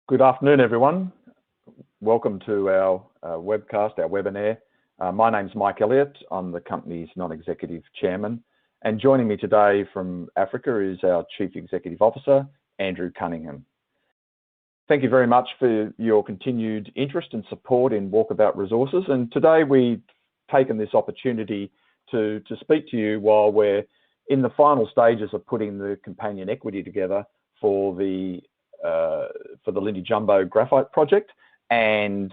Good afternoon, everyone. Welcome to our webcast, our webinar. My name's Mike Elliott. I'm the company's non-executive chairman. And joining me today from Africa is our Chief Executive Officer, Andrew Cunningham. Thank you very much for your continued interest and support in Walkabout Resources. And today we've taken this opportunity to speak to you while we're in the final stages of putting the companion equity together for the Lindi Jumbo Graphite project, and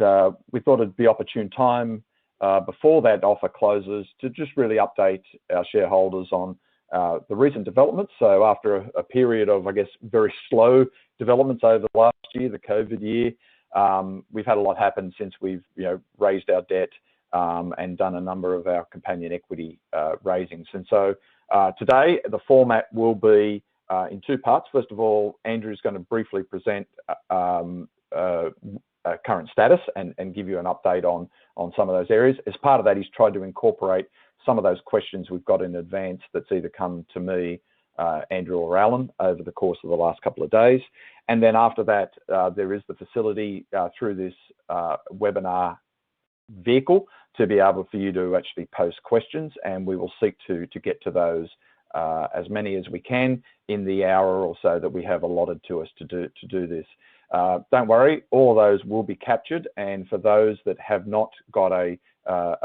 we thought it'd be opportune time before that offer closes to just really update our shareholders on the recent developments. So after a period of, I guess, very slow developments over the last year, the COVID year, we've had a lot happen since we've raised our debt and done a number of our companion equity raisings. And so today the format will be in two parts. First of all, Andrew's going to briefly present current status and give you an update on some of those areas. As part of that, he's tried to incorporate some of those questions we've got in advance that's either come to me, Andrew or Alan, over the course of the last couple of days. And then after that, there is the facility through this webinar vehicle to be able for you to actually post questions, and we will seek to get to those as many as we can in the hour or so that we have allotted to us to do this. Don't worry, all of those will be captured, and for those that have not got a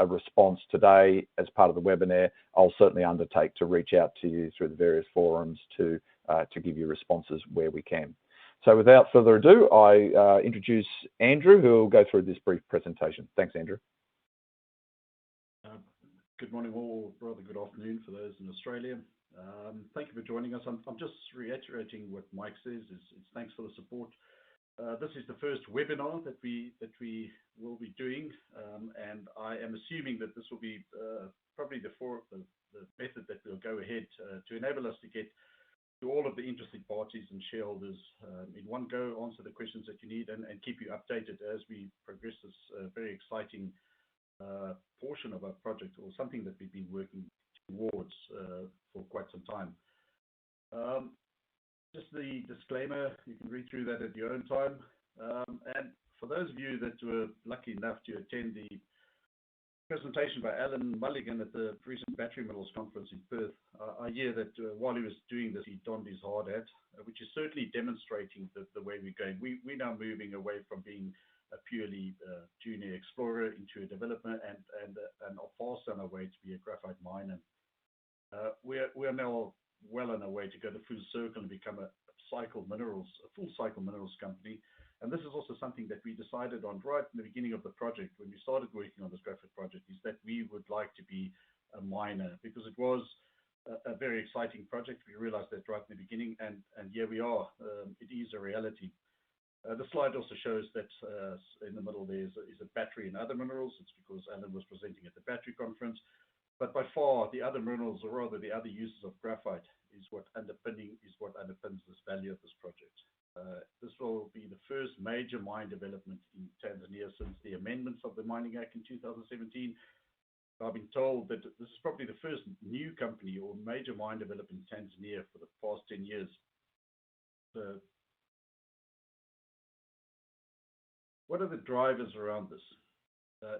response today as part of the webinar, I'll certainly undertake to reach out to you through the various forums to give you responses where we can. So without further ado, I introduce Andrew, who will go through this brief presentation. Thanks, Andrew. Good morning all, rather good afternoon for those in Australia. Thank you for joining us. I'm just reiterating what Mike says. It's thanks for the support. This is the first webinar that we will be doing, and I am assuming that this will be probably the method that we'll go ahead to enable us to get to all of the interested parties and shareholders in one go, answer the questions that you need, and keep you updated as we progress this very exciting portion of our project, or something that we've been working towards for quite some time. Just the disclaimer, you can read through that at your own time. And for those of you that were lucky enough to attend the presentation by Alan Mulligan at the recent Battery Metals Conference in Perth, I hear that while he was doing this, he donned his hard hat, which is certainly demonstrating the way we're going. We're now moving away from being a purely junior explorer into a developer, and are fast on our way to be a graphite miner. We are now well on our way to go the full circle and become a full cycle minerals company. And this is also something that we decided on right in the beginning of the project, when we started working on this graphite project, is that we would like to be a miner, because it was a very exciting project. We realized that right in the beginning, and here we are. It is a reality. The slide also shows that in the middle there is a battery and other minerals. It's because Alan was presenting at the battery conference. But by far, the other minerals, or rather the other uses of graphite, is what underpins this value of this project. This will be the first major mine development in Tanzania since the amendments of the Mining Act in 2017. I've been told that this is probably the first new company or major mine development in Tanzania for the past 10 years. What are the drivers around this?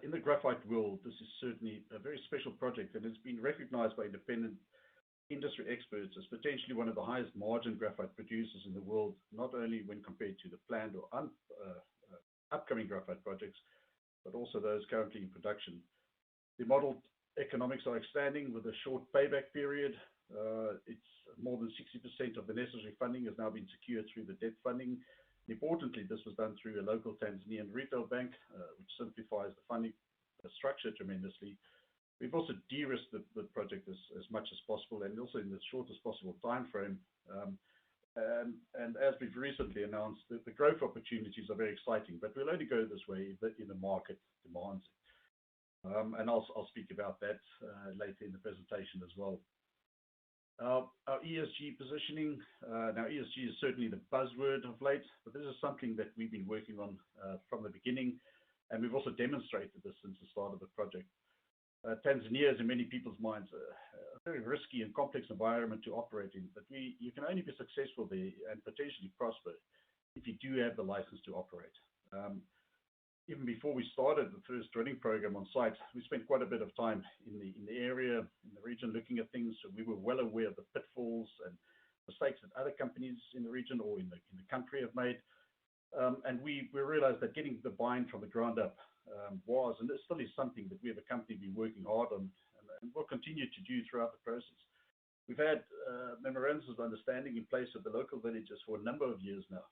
In the graphite world, this is certainly a very special project, and it's been recognized by independent industry experts as potentially one of the highest margin graphite producers in the world, not only when compared to the planned or upcoming graphite projects, but also those currently in production. The modeled economics are outstanding with a short payback period. It's more than 60% of the necessary funding has now been secured through the debt funding. Importantly, this was done through a local Tanzanian retail bank, which simplifies the funding structure tremendously. We've also de-risked the project as much as possible, and also in the shortest possible time frame. And as we've recently announced, the growth opportunities are very exciting, but we'll only go this way in the market demands it. And I'll speak about that later in the presentation as well. Our ESG positioning. Now, ESG is certainly the buzzword of late, but this is something that we've been working on from the beginning, and we've also demonstrated this since the start of the project. Tanzania is in many people's minds a very risky and complex environment to operate in, but you can only be successful there and potentially prosper if you do have the license to operate. Even before we started the first drilling program on site, we spent quite a bit of time in the area, in the region, looking at things. So we were well aware of the pitfalls and mistakes that other companies in the region or in the country have made. And we realized that getting the buy-in from the ground up was, and it still is something that we as a company been working hard on and will continue to do throughout the process. We've had memorandums of understanding in place with the local villages for a number of years now,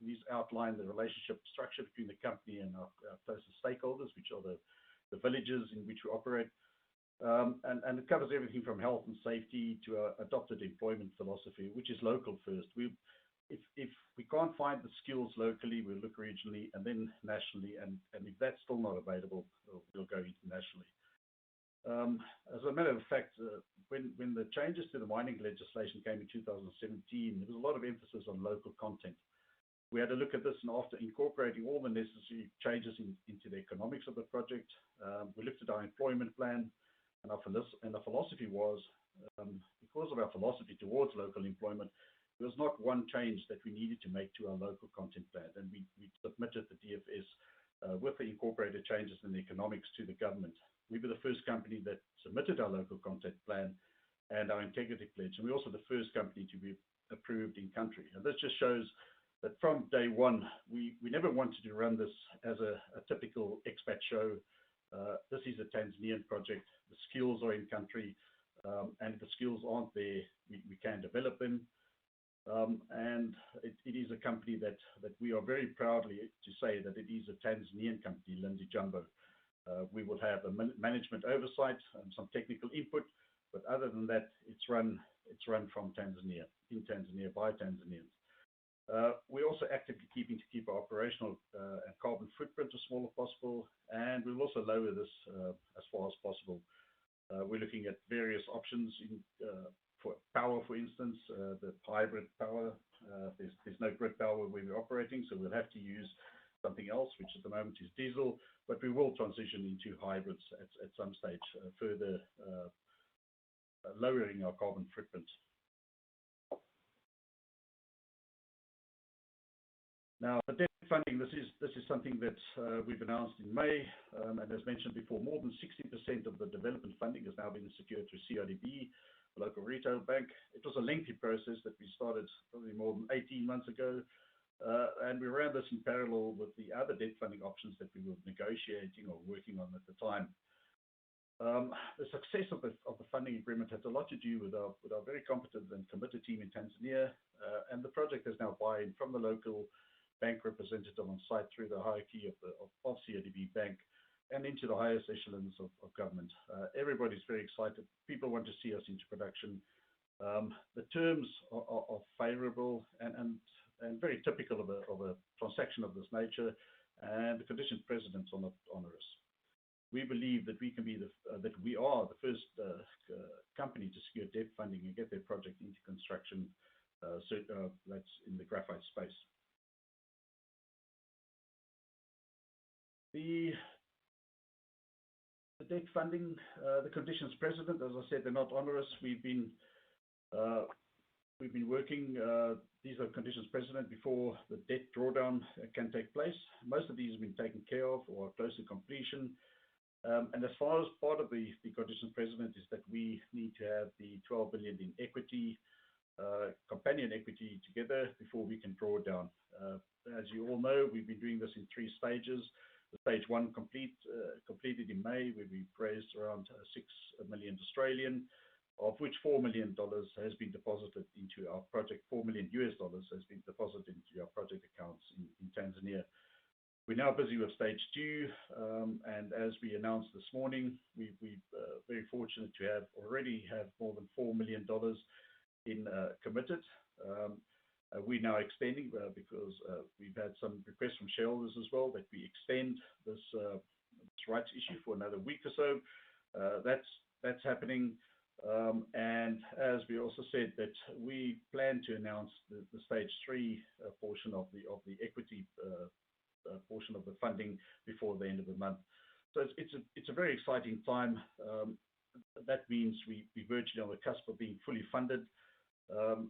these outline the relationship structure between the company and our closest stakeholders, which are the villages in which we operate. And it covers everything from health and safety to our adopted employment philosophy, which is local first. If we can't find the skills locally, we'll look regionally and then nationally. And if that's still not available, we'll go internationally. As a matter of fact, when the changes to the mining legislation came in 2017, there was a lot of emphasis on local content. We had a look at this, and after incorporating all the necessary changes into the economics of the project, we looked at our employment plan, and our philosophy was, because of our philosophy towards local employment, there was not one change that we needed to make to our local content plan, and we submitted the DFS with the incorporated changes in the economics to the government. We were the first company that submitted our local content plan and our integrity pledge, and we're also the first company to be approved in country. And this just shows that from day one, we never wanted to run this as a typical expat show. This is a Tanzanian project. The skills are in country, and if the skills aren't there, we can develop them. And it is a company that we are very proudly to say that it is a Tanzanian company, Lindi Jumbo. We will have a management oversight and some technical input, but other than that, it's run from Tanzania, in Tanzania, by Tanzanians. We're also actively keep our operational and carbon footprint as small as possible, and we'll also lower this as far as possible. We're looking at various options for power, for instance, the hybrid power. There's no grid power where we're operating, so we'll have to use something else, which at the moment is diesel, but we will transition into hybrids at some stage, further lowering our carbon footprint. Now, the debt funding, this is something that we've announced in May, and as mentioned before, more than 60% of the development funding has now been secured through CIDB, a local retail bank. It was a lengthy process that we started probably more than 18 months ago, and we ran this in parallel with the other debt funding options that we were negotiating or working on at the time. The success of the funding agreement has a lot to do with our very competent and committed team in Tanzania, and the project has now buy-in from the local bank representative on site through the hierarchy of CIDB Bank and into the highest echelons of government. Everybody's very excited. People want to see us into production. The terms are favorable and very typical of a transaction of this nature, and the conditions precedent are not onerous. We believe that we are the first company to secure debt funding and get their project into construction. That's in the graphite space. The debt funding, the conditions precedent, as I said, they're not onerous. We've been working. These are conditions precedent before the debt drawdown can take place. Most of these have been taken care of or are close to completion. And as far as part of the conditions precedent is that we need to have the 12 billion in equity, companion equity together before we can draw down. As you all know, we've been doing this in 3 stages. The stage 1 completed in May, where we raised around 6 million Australian, of which $4 million has been deposited into our project. $4 million has been deposited into our project accounts in Tanzania. We're now busy with stage 2, and as we announced this morning, we're very fortunate to already have more than $4 million in committed. We're now extending because we've had some requests from shareholders as well that we extend this rights issue for another week or so. That's happening. And as we also said that we plan to announce the stage 3 portion of the equity portion of the funding before the end of the month. So it's a very exciting time. That means we're virtually on the cusp of being fully funded.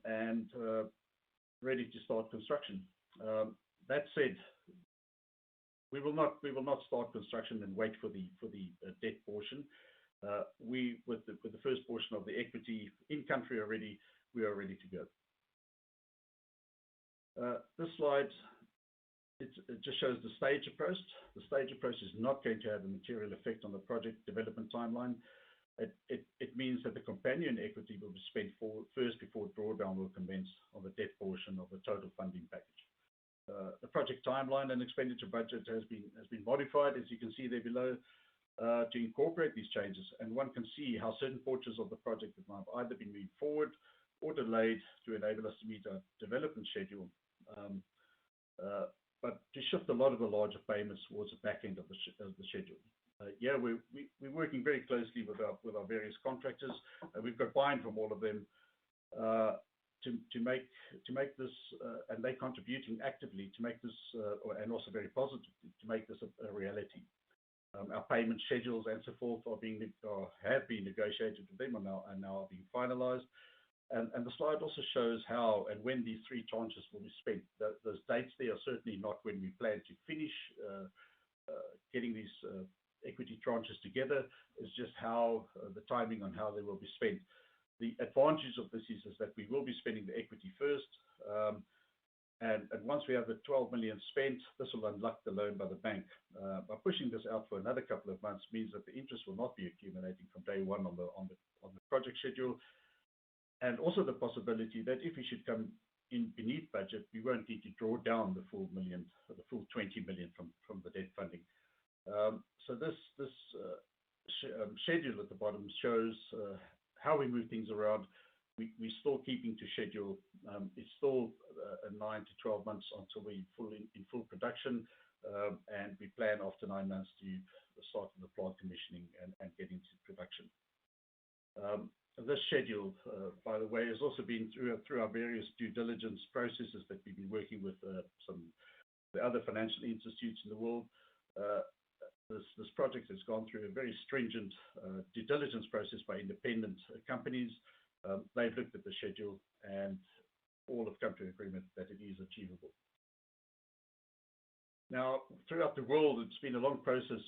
And ready to start construction. That said, we will not start construction and wait for the debt portion. With the first portion of the equity in country already, we are ready to go. This slide, it just shows the stage approach. The stage approach is not going to have a material effect on the project development timeline. It means that the companion equity will be spent first before drawdown will commence on the debt portion of the total funding package. The project timeline and expenditure budget has been modified, as you can see there below, to incorporate these changes, and one can see how certain portions of the project have either been moved forward or delayed to enable us to meet our development schedule, but to shift a lot of the larger payments towards the back end of the schedule. We're working very closely with our various contractors, and we've got buy-in from all of them to make this, and they're contributing actively to make this, and also very positively to make this a reality. Our payment schedules and so forth have been negotiated with them and now are being finalized. And the slide also shows how and when these three tranches will be spent. Those dates there are certainly not when we plan to finish getting these equity tranches together. It's just how the timing on how they will be spent. The advantage of this is that we will be spending the equity first. And once we have the 12 million spent, this will unlock the loan by the bank. By pushing this out for another couple of months means that the interest will not be accumulating from day one on the project schedule. And also the possibility that if we should come in beneath budget, we won't need to draw down the full 20 million from the debt funding. So this schedule at the bottom shows how we move things around. We're still keeping to schedule. It's still 9 to 12 months until we're in full production, and we plan after 9 months to start the plant commissioning and get into production. This schedule, by the way, has also been through our various due diligence processes that we've been working with some of the other financial institutes in the world. This project has gone through a very stringent due diligence process by independent companies. They've looked at the schedule and all have come to an agreement that it is achievable. Now, throughout the world, it's been a long process,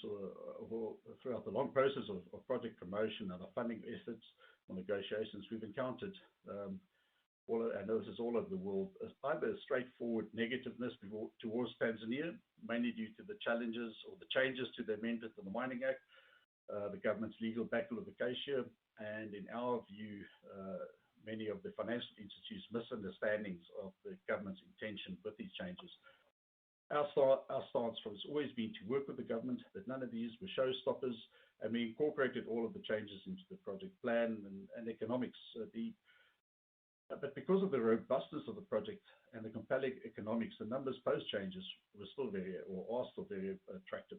throughout the long process of project promotion and our funding efforts or negotiations, we've encountered, and this is all over the world, either a straightforward negativeness towards Tanzania, mainly due to the challenges or the changes to the amendment of the Mining Act, the government's legal backward, and in our view, many of the financial institutes' misunderstandings of the government's intention with these changes. Our stance has always been to work with the government, that none of these were showstoppers, and we incorporated all of the changes into the project plan and economics. But because of the robustness of the project and the compelling economics, the numbers post changes are still very attractive.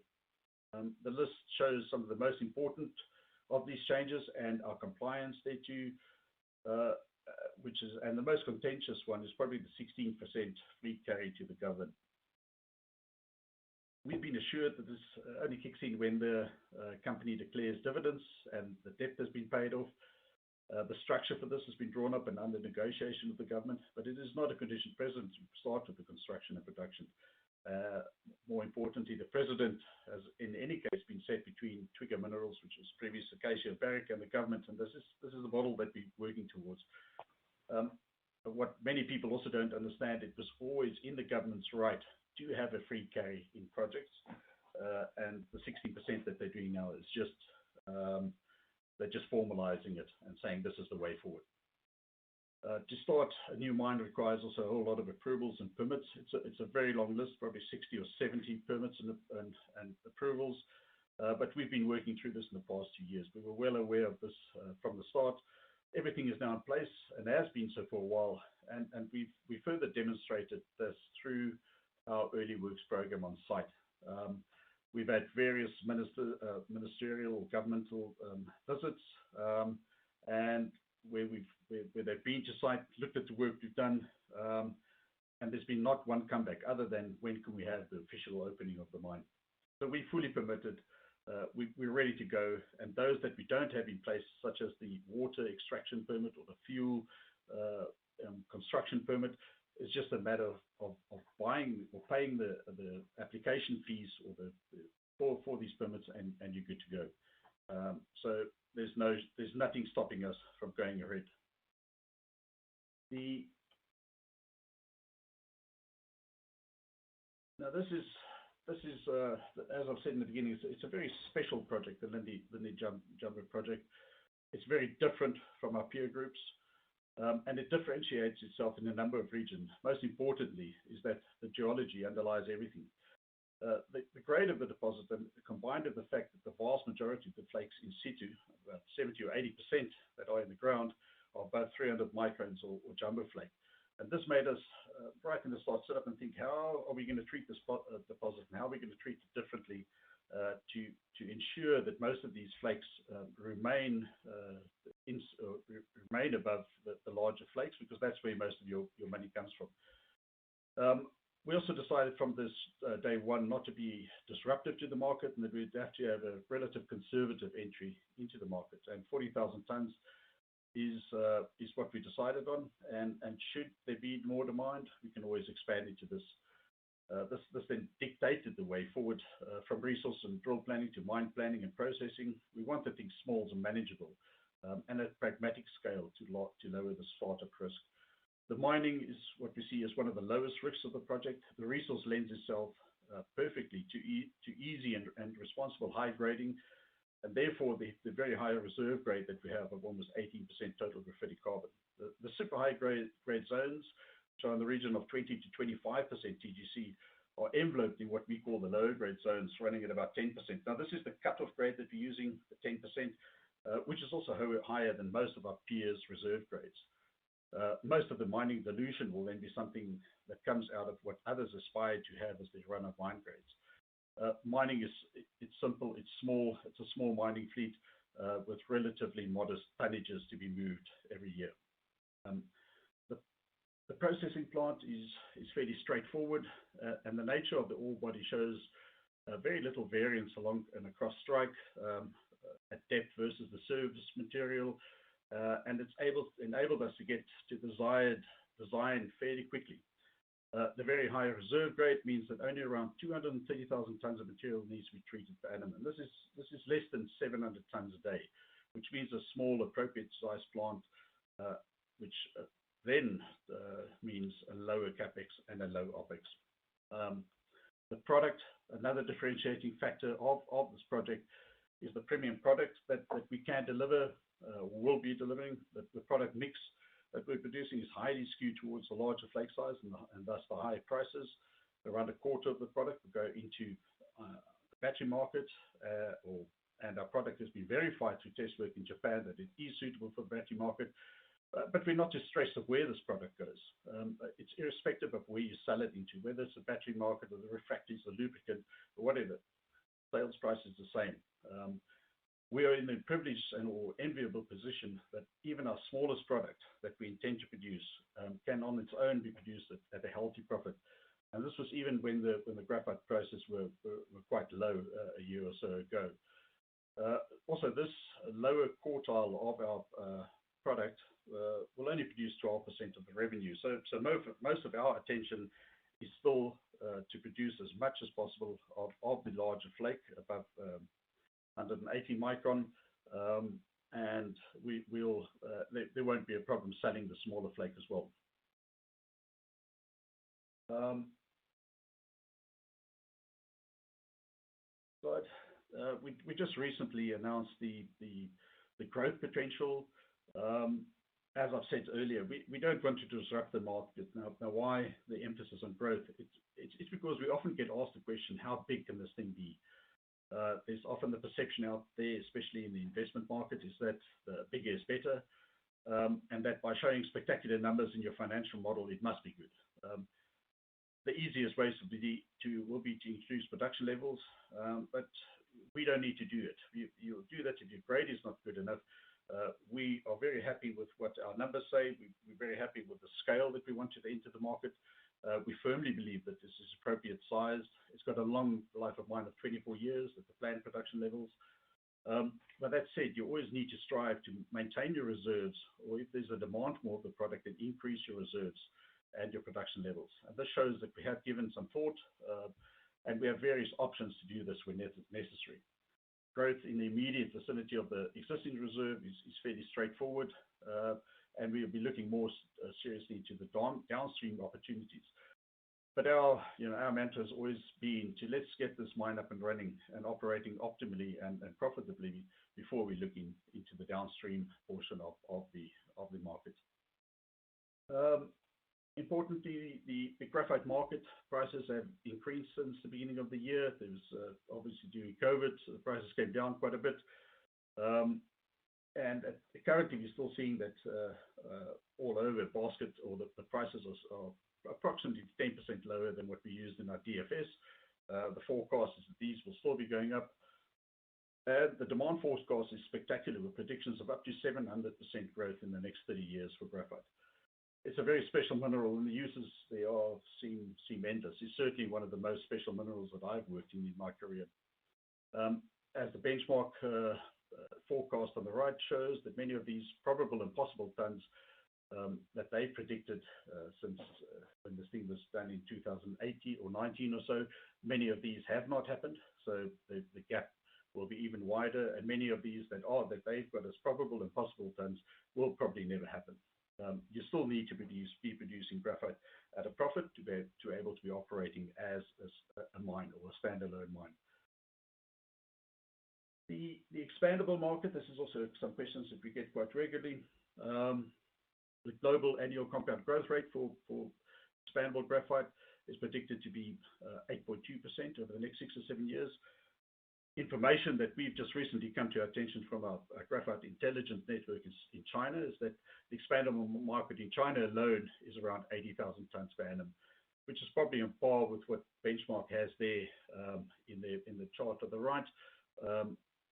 The list shows some of the most important of these changes and our compliance thereto, and the most contentious one is probably the 16% fleet carry to the government. We've been assured that this only kicks in when the company declares dividends and the debt has been paid off. The structure for this has been drawn up and under negotiation with the government, but it is not a condition precedent to start with the construction and production. More importantly, the precedent has in any case been set between Twigger Minerals, which was previous Acacia Barrick, and the government, and this is the model that we're working towards. What many people also don't understand, it was always in the government's right to have a free carry in projects, and the 16% that they're doing now is just they're just formalizing it and saying this is the way forward. To start a new mine requires also a whole lot of approvals and permits. It's a very long list, probably 60 or 70 permits and approvals, but we've been working through this in the past 2 years. We were well aware of this from the start. Everything is now in place and has been so for a while, and we further demonstrated this through our early works program on site. We've had various ministerial or governmental visits, and where they've been to site, looked at the work we've done, and there's been not one comeback other than when can we have the official opening of the mine. So we're fully permitted. We're ready to go, and those that we don't have in place, such as the water extraction permit or the fuel construction permit, It's just a matter of buying or paying the application fees or for these permits, and you're good to go. So there's nothing stopping us from going ahead. Now this is as I've said in the beginning, it's a very special project, the Lindi Jumbo project. It's very different from our peer groups, and it differentiates itself in a number of regions. Most importantly is that the geology underlies everything. The grade of the deposit, and combined with the fact that the vast majority of the flakes in situ, about 70 or 80% that are in the ground, are about 300 microns or jumbo flake. And this made us, right in the start, sit up and think, how are we going to treat this deposit, and how are we going to treat it differently to ensure that most of these flakes remain above the larger flakes, because that's where most of your money comes from. We also decided from this day one not to be disruptive to the market, and that we'd have to have a relative conservative entry into the market. And 40,000 tons is what we decided on. And should there be more demand, we can always expand into this. This then dictated the way forward from resource and drill planning to mine planning and processing. We wanted things small and manageable, and at pragmatic scale to lower the startup risk. The mining is what we see as one of the lowest risks of the project. The resource lends itself perfectly to easy and responsible high grading, and therefore the very high reserve grade that we have of almost 18% total graphitic carbon. The super high grade zones, which are in the region of 20 to 25% TGC, are enveloped in what we call the lower grade zones, running at about 10%. Now this is the cutoff grade that we're using, the 10%, which is also higher than most of our peers' reserve grades. Most of the mining dilution will then be something that comes out of what others aspire to have as their run of mine grades. Mining it's simple, it's small, it's a small mining fleet with relatively modest tonnages to be moved every year. The processing plant is fairly straightforward, and the nature of the ore body shows very little variance along and across strike at depth versus the surface material. And it's enabled us to get to desired design fairly quickly. The very high reserve grade means that only around 230,000 tons of material needs to be treated per annum, and this is less than 700 tons a day, which means a small, appropriate size plant, which then means a lower capex and a low opex. The product, another differentiating factor of this project, is the premium product that we can deliver. Will be delivering. The product mix that we're producing is highly skewed towards the larger flake size and thus the higher prices. Around a quarter of the product will go into the battery market, and our product has been verified through test work in Japan that it is suitable for the battery market. But we're not just stressed of where this product goes. It's irrespective of where you sell it into, whether it's the battery market or the refractories, the lubricant, or whatever. Sales price is the same. We are in a privileged or enviable position that even our smallest product that we intend to produce can on its own be produced at a healthy profit. And this was even when the graphite prices were quite low a year or so ago. Also, this lower quartile of our product will only produce 12% of the revenue. So most of our attention is still to produce as much as possible of the larger flake above 180 micron, and there won't be a problem selling the smaller flake as well. We just recently announced the growth potential. As I've said earlier, we don't want to disrupt the market. Now why the emphasis on growth? It's because we often get asked the question, how big can this thing be? There's often the perception out there, especially in the investment market, is that bigger is better, and that by showing spectacular numbers in your financial model, it must be good. The easiest ways will be to increase production levels, but we don't need to do it. You'll do that if your grade is not good enough. We are very happy with what our numbers say. We're very happy with the scale that we want to enter the market. We firmly believe that this is appropriate sized. It's got a long life of mine of 24 years at the planned production levels. But that said, you always need to strive to maintain your reserves, or if there's a demand for more of the product, then increase your reserves. and your production levels. And this shows that we have given some thought, and we have various options to do this when necessary. Growth in the immediate vicinity of the existing reserve is fairly straightforward, and we'll be looking more seriously into the downstream opportunities. But our mantra has always been to let's get this mine up and running and operating optimally and profitably before we look into the downstream portion of the market. Importantly, the graphite market prices have increased since the beginning of the year. There was obviously during COVID, so the prices came down quite a bit. And currently, we're still seeing that all over basket, or the prices are approximately 10% lower than what we used in our DFS. The forecast is that these will still be going up. And the demand forecast is spectacular, with predictions of up to 700% growth in the next 30 years for graphite. It's a very special mineral, and the uses they are seem endless. It's certainly one of the most special minerals that I've worked in my career. As the benchmark forecast on the right shows, that many of these probable and possible tons that they predicted since when this thing was done in 2018 or 19 or so, many of these have not happened. So the gap will be even wider, and many of these that they've got as probable and possible tons will probably never happen. You still need to be producing graphite at a profit to be able to be operating as a mine or a standalone mine. The expandable market, this is also some questions that we get quite regularly. The global annual compound growth rate for expandable graphite is predicted to be 8.2% over the next 6 or 7 years. Information that we've just recently come to our attention from our graphite intelligence network in China is that the expandable market in China alone is around 80,000 tons per annum, which is probably on par with what Benchmark has there in the chart on the right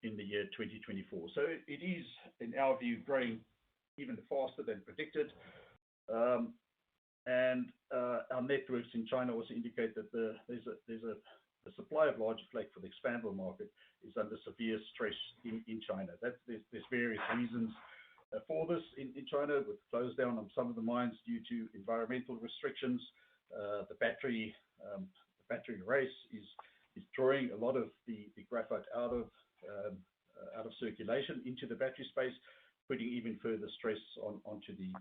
in the year 2024. So it is, in our view, growing even faster than predicted. And our networks in China also indicate that the supply of larger flake for the expandable market is under severe stress in China. There's various reasons for this in China, with close down on some of the mines due to environmental restrictions. The battery race is drawing a lot of the graphite out of circulation into the battery space, putting even further stress onto the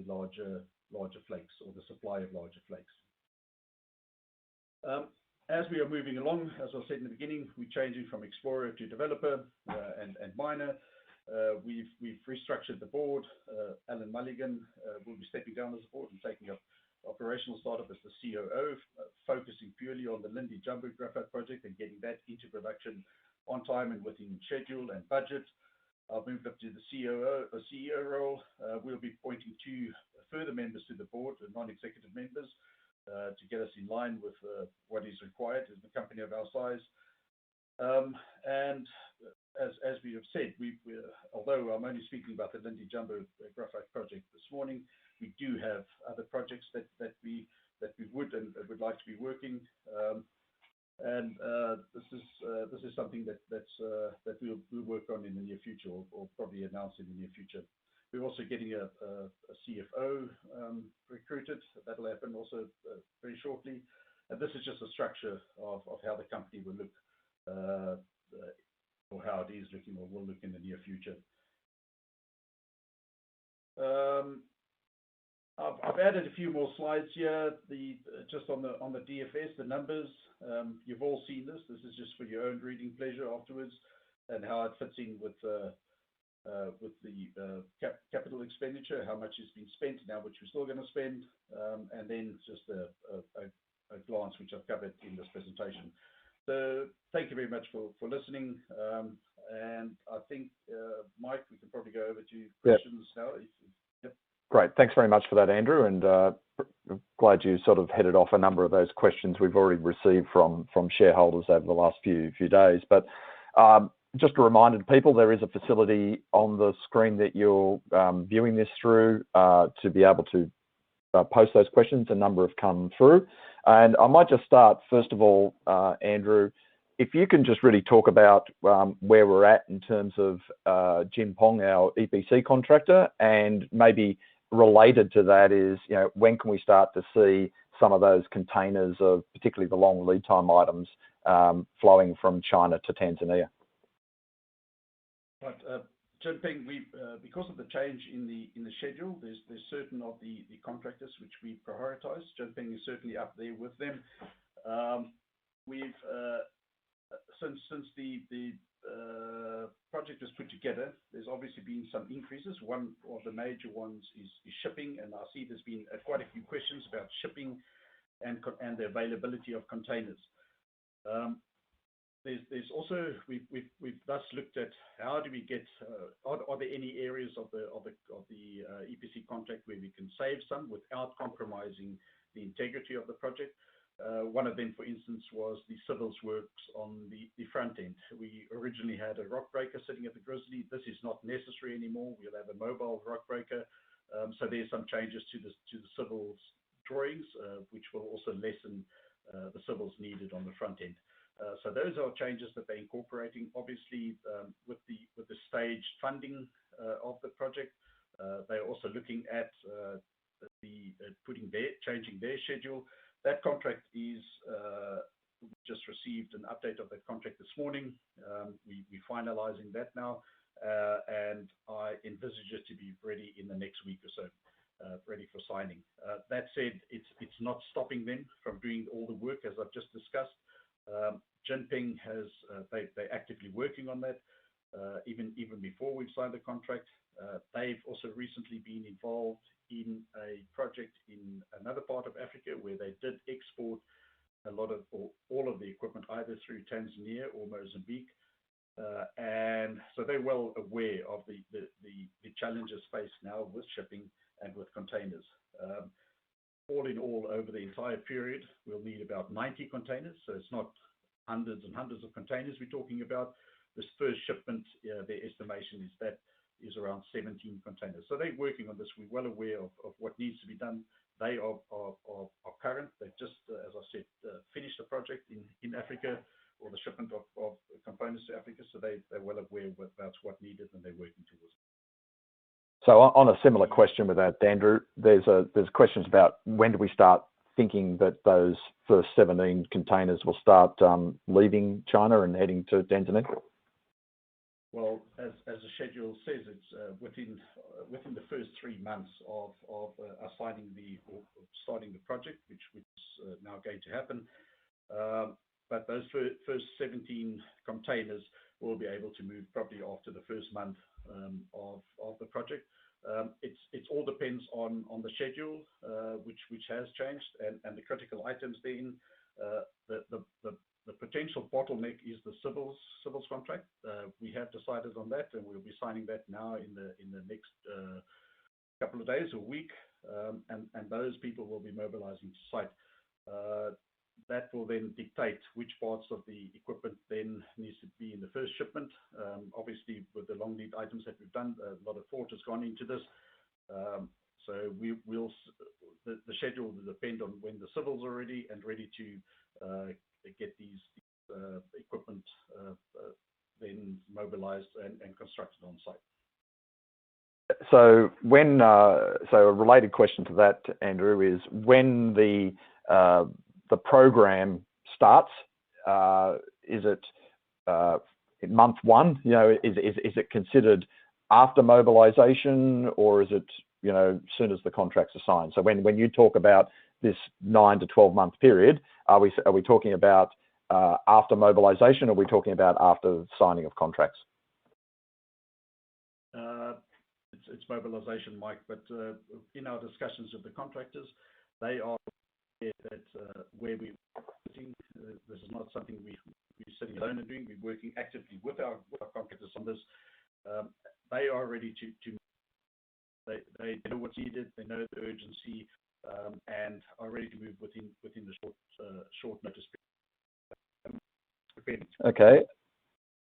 larger flakes, or the supply of larger flakes. As we are moving along, as I said in the beginning, we're changing from explorer to developer and miner. We've restructured the board. Alan Mulligan will be stepping down as a board and taking up operational startup as the COO, focusing purely on the Lindi Jumbo Graphite project and getting that into production on time and within schedule and budget. I've moved up to the CEO role. We'll be appointing 2 further members to the board, non-executive members, to get us in line with what is required in a company of our size. And as we have said, although I'm only speaking about the Lindi Jumbo Graphite project this morning, we do have other projects that we would like to be working. And this is something that we'll work on in the near future, or probably announce in the near future. We're also getting a CFO recruited. That'll happen also very shortly. And this is just a structure of how the company will look, or how it is looking, or will look in the near future. I've added a few more slides here. Just on the DFS, the numbers. You've all seen this. This is just for your own reading pleasure afterwards, and how it fits in with the capital expenditure, how much has been spent, and how much we're still going to spend, and then just a glance which I've covered in this presentation. So thank you very much for listening, and I think, Mike, we can probably go over to questions now. Yep. Great. Thanks very much for that, Andrew, and glad you sort of headed off a number of those questions we've already received from shareholders over the last few days. But just a reminder to people, there is a facility on the screen that you're viewing this through to be able to post those questions. A number have come through. And I might just start, first of all, Andrew, if you can just really talk about where we're at in terms of Jinpeng, our EPC contractor, and maybe related to that is, when can we start to see some of those containers of particularly the long lead time items flowing from China to Tanzania? Right. Jinping, because of the change in the schedule, there's certain of the contractors which we prioritize. Jinping is certainly up there with them. We've since the project was put together, there's obviously been some increases. One of the major ones is shipping, and I see there's been quite a few questions about shipping and the availability of containers. There's also we've thus looked at how do we get are there any areas of the EPC contract where we can save some without compromising the integrity of the project. One of them, for instance, was the civils works on the front end. We originally had a rock breaker sitting at the Grizzly. This is not necessary anymore. We'll have a mobile rock breaker. So there's some changes to the civils drawings, which will also lessen the civils needed on the front end. So those are changes that they're incorporating. Obviously, with the staged funding of the project, they're also looking at changing their schedule. That contract is we just received an update of that contract this morning. We're finalising that now, and I envisage it to be ready in the next week or so, ready for signing. That said, it's not stopping them from doing all the work as I've just discussed. Jinping has they're actively working on that even before we've signed the contract. They've also recently been involved in a project in another part of Africa where they did export a lot of or all of the equipment either through Tanzania or Mozambique, and so they're well aware of the challenges faced now with shipping and with containers. All in all, over the entire period, we'll need about 90 containers, so it's not hundreds and hundreds of containers we're talking about. This first shipment, their estimation is around 17 containers. So they're working on this. We're well aware of what needs to be done. They are current. They've just, as I said, finished the project in Africa, or the shipment of components to Africa. So they're well aware about what's needed, and they're working towards it. So on a similar question with that, Andrew, there's questions about when do we start thinking that those first 17 containers will start leaving China and heading to Tanzania? Well, as the schedule says, it's within the first 3 months of us starting the project, which is now going to happen. But those first 17 containers will be able to move probably after the first month of the project. It all depends on the schedule, which has changed, and the critical items then. The potential bottleneck is the civils contract. We have decided on that, and we'll be signing that now in the next couple of days or week, and those people will be mobilizing to site. That will then dictate which parts of the equipment then needs to be in the first shipment. Obviously, with the long lead items that we've done, a lot of thought has gone into this. So the schedule will depend on when the civils are ready to get these equipment then mobilized and constructed on site. So so a related question to that, Andrew, is when the program starts, is it in month one? Is it considered after mobilization, or is it as soon as the contracts are signed? So when you talk about this 9 to 12 month period, are we talking about after mobilization, or are we talking about after signing of contracts? It's mobilization, Mike, but in our discussions with the contractors, they are aware that where we're sitting, this is not something we're sitting alone and doing. We're working actively with our contractors on this. They are ready to they know what's needed, they know the urgency, and are ready to move within the short notice period. Okay.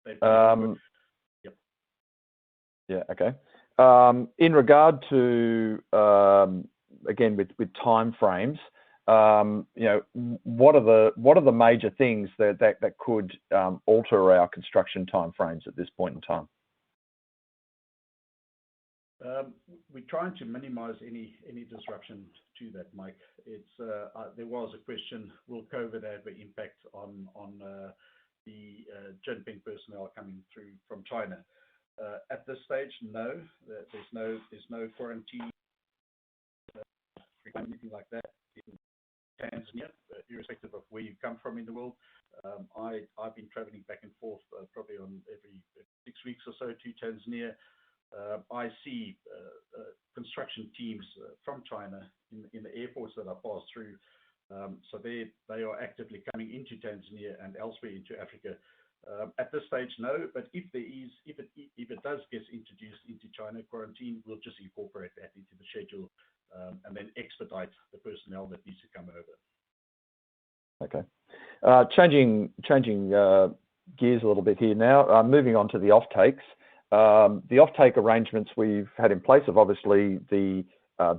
Yep. Yeah. Okay. In regard to again with time frames, what are the major things that could alter our construction time frames at this point in time? We're trying to minimize any disruption to that, Mike. There was a question: will COVID have an impact on the Jinping personnel coming through from China? At this stage, no. There's no quarantine, anything like that in Tanzania, irrespective of where you come from in the world. I've been traveling back and forth probably on every 6 weeks or so to Tanzania. I see construction teams from China in the airports that I pass through. So they are actively coming into Tanzania and elsewhere into Africa. At this stage, no. But if it does get introduced into China quarantine, we'll just incorporate that into the schedule and then expedite the personnel that needs to come over. Okay. Changing gears a little bit here now. Moving on to the offtakes. The offtake arrangements we've had in place have obviously the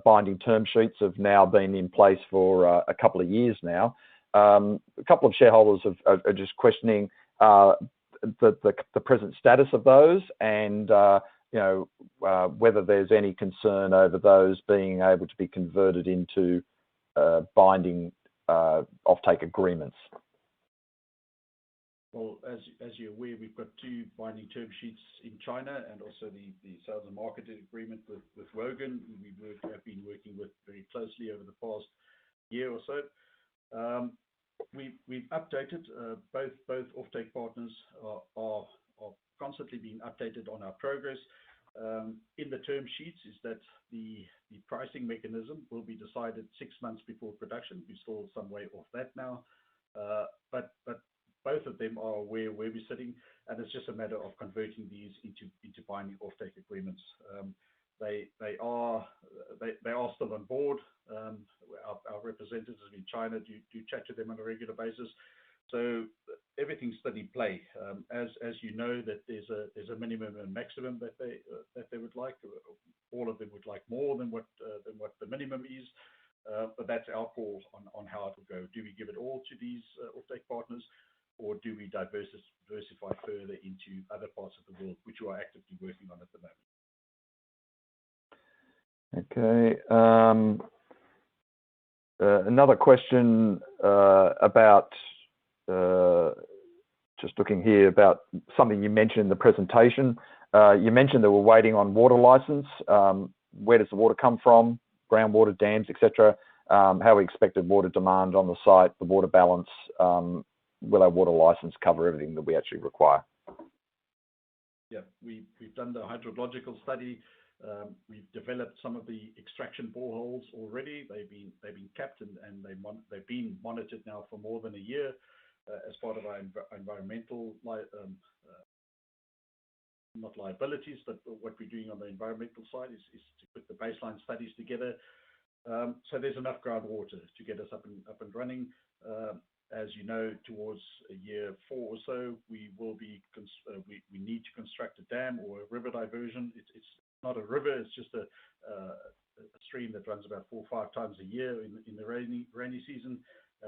binding term sheets have now been in place for a couple of years now. A couple of shareholders are just questioning the present status of those and whether there's any concern over those being able to be converted into binding offtake agreements. Well, as you're aware, we've got 2 binding term sheets in China and also the sales and marketing agreement with Wogan. We have been working with very closely over the past year or so. We've updated both offtake partners are constantly being updated on our progress. In the term sheets is that the pricing mechanism will be decided 6 months before production. We're still some way off that now, but both of them are aware where we're sitting, and it's just a matter of converting these into binding offtake agreements. They are still on board. Our representatives in China do chat to them on a regular basis. So everything's still in play. As you know, that there's a minimum and maximum that they would like. All of them would like more than what the minimum is. But that's our call on how it will go. Do we give it all to these offtake partners, or do we diversify further into other parts of the world, which we are actively working on at the moment? Okay. Another question about just looking here about something you mentioned in the presentation. You mentioned that we're waiting on water license. Where does the water come from? Groundwater, dams, etc. How we expected water demand on the site, the water balance. Will our water license cover everything that we actually require? Yeah, we've done the hydrological study. We've developed some of the extraction boreholes already. They've been capped and they've been monitored now for more than a year as part of our environmental not liabilities, but what we're doing on the environmental side is to put the baseline studies together. So there's enough groundwater to get us up and running. As you know, towards year 4 or so, we need to construct a dam or a river diversion. It's not a river; it's just a stream that runs about 4 or 5 times a year in the rainy season.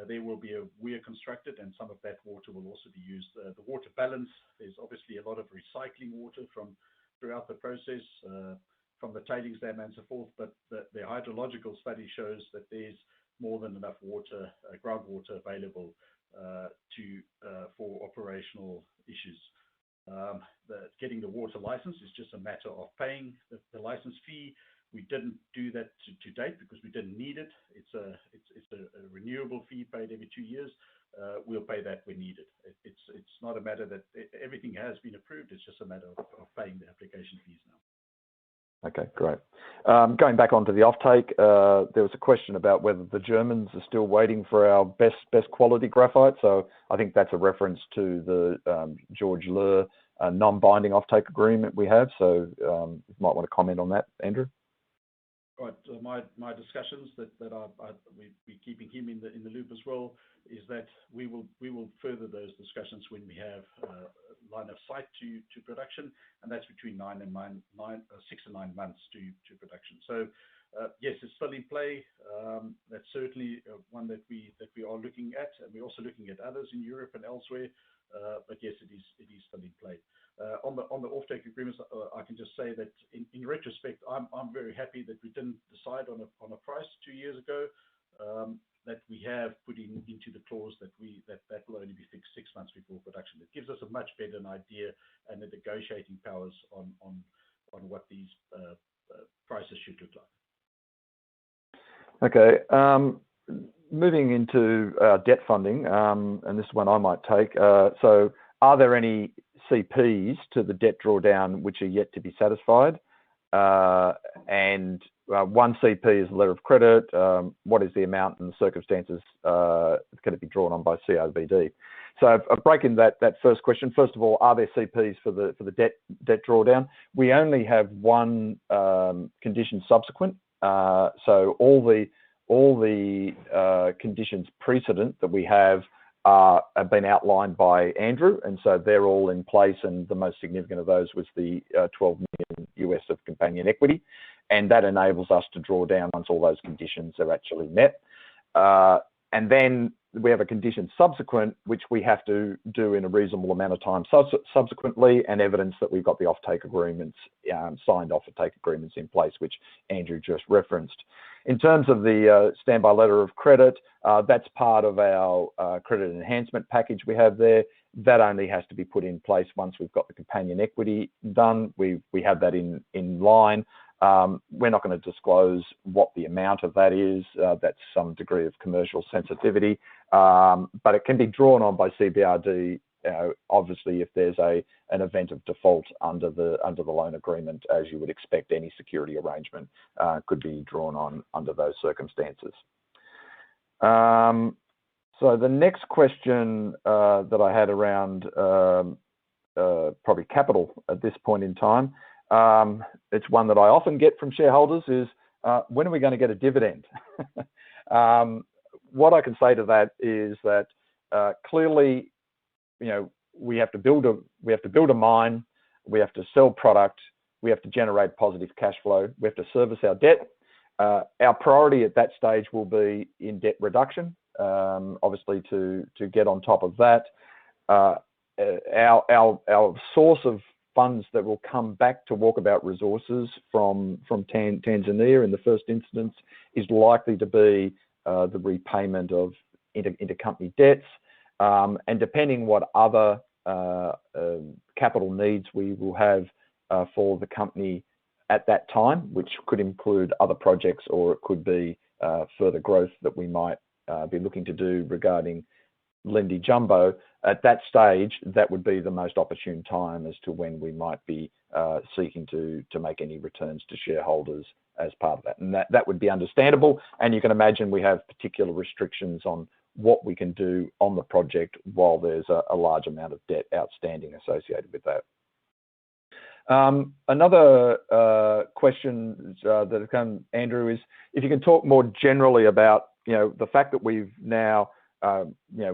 There will be a weir constructed, and some of that water will also be used. The water balance, there's obviously a lot of recycling water throughout the process, from the tailings dam and so forth, but the hydrological study shows that there's more than enough water, groundwater available for operational issues. Getting the water license is just a matter of paying the license fee. We didn't do that to date because we didn't need it. It's a renewable fee paid every 2 years. We'll pay that when needed. It's not a matter that everything has been approved. It's just a matter of paying the application fees now. Okay, great. Going back onto the offtake, there was a question about whether the Germans are still waiting for our best quality graphite. So I think that's a reference to the George Lur non-binding offtake agreement we have. So you might want to comment on that, Andrew. Right. My discussions that we're keeping him in the loop as well is that we will further those discussions when we have line of sight to production, and that's between 6 and 9 months to production. So Yes, it's still in play. That's certainly one that we are looking at, and we're also looking at others in Europe and elsewhere. But yes, it is still in play. On the offtake agreements, I can just say that in retrospect, I'm very happy that we didn't decide on a price 2 years ago. That we have put into the clause that will only be fixed 6 months before production. It gives us a much better idea and the negotiating powers on what these prices should look like. Okay. Moving into debt funding, and this is one I might take. So, are there any CPs to the debt drawdown which are yet to be satisfied? And one CP is a letter of credit. What is the amount and the circumstances going to be drawn on by COBD? So, breaking that first question. First of all, are there CPs for the debt drawdown? We only have one condition subsequent. So all the conditions precedent that we have been outlined by Andrew, and so they're all in place. And the most significant of those was the 12 million US of companion equity, and that enables us to draw down once all those conditions are actually met. And then we have a condition subsequent, which we have to do in a reasonable amount of time subsequently, and evidence that we've got the offtake agreements, signed offtake agreements in place, which Andrew just referenced. In terms of the standby letter of credit, that's part of our credit enhancement package we have there. That only has to be put in place once we've got the companion equity done. We have that in line. We're not going to disclose what the amount of that is. That's some degree of commercial sensitivity, but it can be drawn on by CBRD. Obviously, if there's an event of default under the loan agreement, as you would expect, any security arrangement could be drawn on under those circumstances. So the next question that I had around probably capital at this point in time. It's one that I often get from shareholders is, when are we going to get a dividend? What I can say to that is that clearly, we have to build a mine, we have to sell product, we have to generate positive cash flow, we have to service our debt. Our priority at that stage will be in debt reduction, obviously to get on top of that. Our source of funds that will come back to Walkabout Resources from Tanzania in the first instance is likely to be the repayment of intercompany debts, and depending what other capital needs we will have for the company at that time, which could include other projects, or it could be further growth that we might be looking to do regarding Lindi Jumbo. At that stage, that would be the most opportune time as to when we might be seeking to make any returns to shareholders as part of that. And that would be understandable. And you can imagine we have particular restrictions on what we can do on the project while there's a large amount of debt outstanding associated with that. Another question that has come, Andrew, is if you can talk more generally about the fact that we've now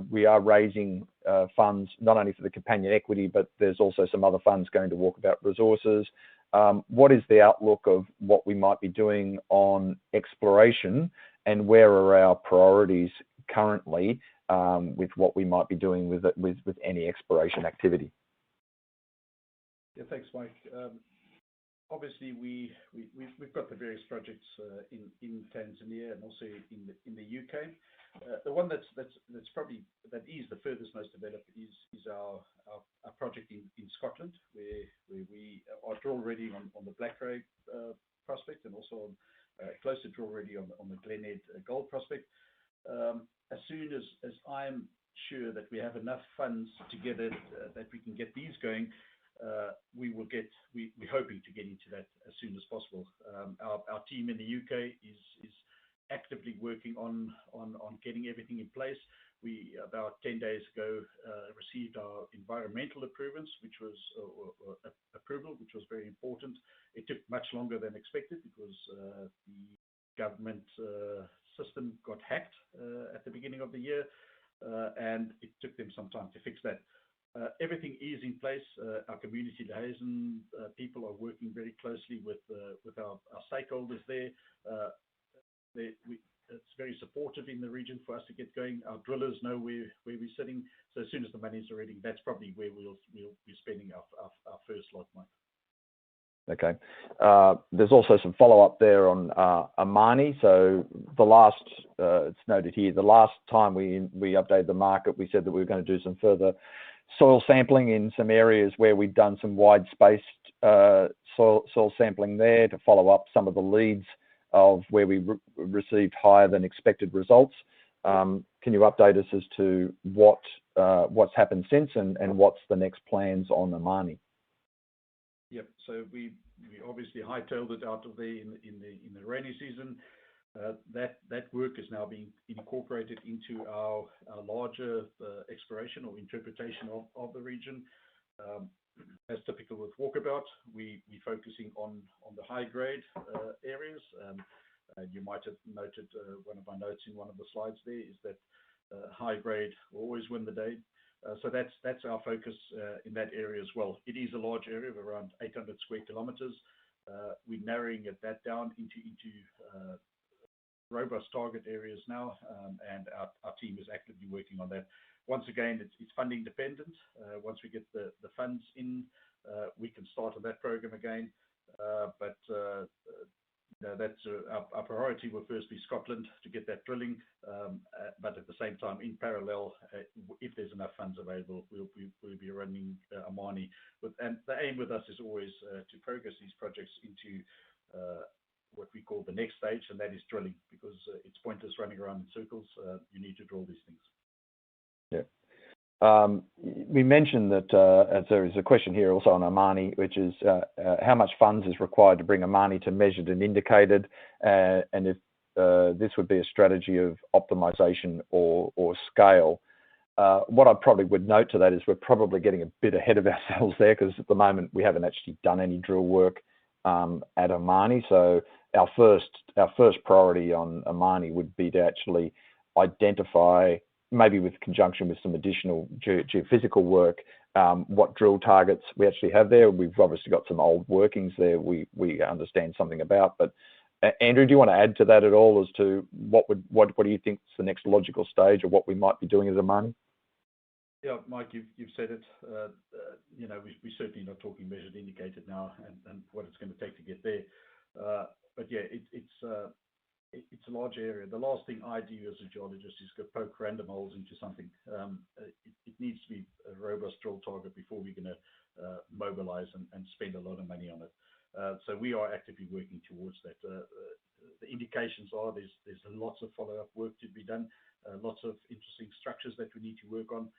we are raising funds not only for the companion equity, but there's also some other funds going to Walkabout Resources. What is the outlook of what we might be doing on exploration, and where are our priorities currently with what we might be doing with any exploration activity? Yeah, thanks, Mike. Obviously, we've got the various projects in Tanzania and also in the UK. The one that's probably the furthest most developed is our project in Scotland, where we are drill ready on the Blackray prospect, and also close to drill ready on the Glenhead gold prospect. As soon as I'm sure that we have enough funds together that we can get these going, we're hoping to get into that as soon as possible. Our team in the UK is actively working on getting everything in place. We about 10 days ago received our environmental approvals, which was very important. It took much longer than expected because the government system got hacked at the beginning of the year, and it took them some time to fix that. everything is in place. Our community liaison people are working very closely with our stakeholders there. It's very supportive in the region for us to get going. Our drillers know where we're sitting. So as soon as the money's already, that's probably where we'll be spending our first lot, Mike. Okay. There's also some follow-up there on Amani. So the last, it's noted here, the last time we updated the market, we said that we were going to do some further soil sampling in some areas where we'd done some wide-spaced soil sampling there to follow up some of the leads of where we received higher than expected results. Can you update us as to what's happened since and what's the next plans on Amani? Yep. So we obviously hightailed it out of there in the rainy season. That work is now being incorporated into our larger exploration or interpretation of the region. As typical with Walkabout, we're focusing on the high grade areas. You might have noted one of my notes in one of the slides there is that high grade will always win the day. So that's our focus in that area as well. It is a large area of around 800 square kilometers. We're narrowing that down into robust target areas now, and our team is actively working on that. Once again, it's funding dependent. Once we get the funds in, we can start on that program again. But that's our priority will first be Scotland to get that drilling. But at the same time, in parallel, if there's enough funds available, we'll be running Amani. And the aim with us is always to progress these projects into what we call the next stage, and that is drilling, because it's pointless running around in circles. You need to drill these things. Yeah. We mentioned that as there is a question here also on Amani, which is how much funds is required to bring Amani to measured and indicated, and if this would be a strategy of optimization or scale. What I probably would note to that is we're probably getting a bit ahead of ourselves there, because at the moment we haven't actually done any drill work at Amani. So our first priority on Amani would be to actually identify, maybe with conjunction with some additional geophysical work, what drill targets we actually have there. We've obviously got some old workings there we understand something about. But Andrew, do you want to add to that at all as to what do you think is the next logical stage of what we might be doing at Amani? Yeah, Mike, you've said it. We're certainly not talking measured, indicated now, and what it's going to take to get there. But yeah, it's a large area. The last thing I do as a geologist is go poke random holes into something. It needs to be a robust drill target before we're going to mobilize and spend a lot of money on it. So we are actively working towards that. The indications are there's lots of follow-up work to be done, lots of interesting structures that we need to work on.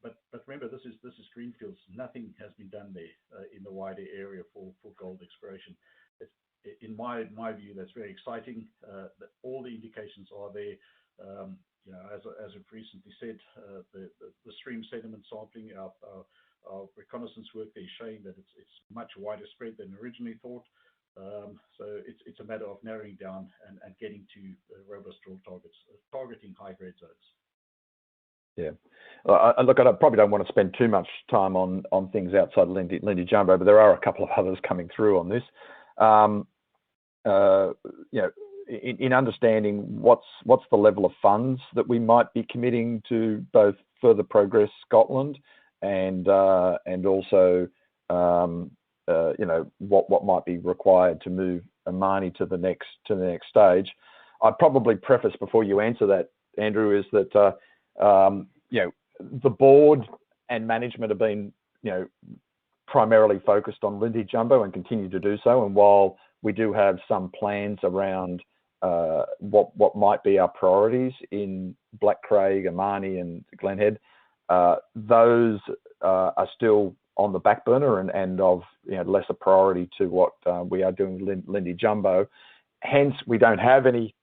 But remember, this is greenfields. Nothing has been done there in the wider area for gold exploration. In my view, that's very exciting. That all the indications are there. As I've recently said, the stream sediment sampling, our reconnaissance work there is showing that it's much wider spread than originally thought. So it's a matter of narrowing down and getting to robust drill targets, targeting high-grade zones. Yeah. Look, I probably don't want to spend too much time on things outside Lindi Jumbo, but there are a couple of others coming through on this. In understanding what's the level of funds that we might be committing to both further progress Scotland and also what might be required to move Amani to the next stage. I'd probably preface before you answer that, Andrew, is that the board and management have been primarily focused on Lindi Jumbo and continue to do so. And while we do have some plans around what might be our priorities in Black Craig, Amani, and Glenhead, those are still on the back burner and of lesser priority to what we are doing with Lindi Jumbo. Hence, we don't have any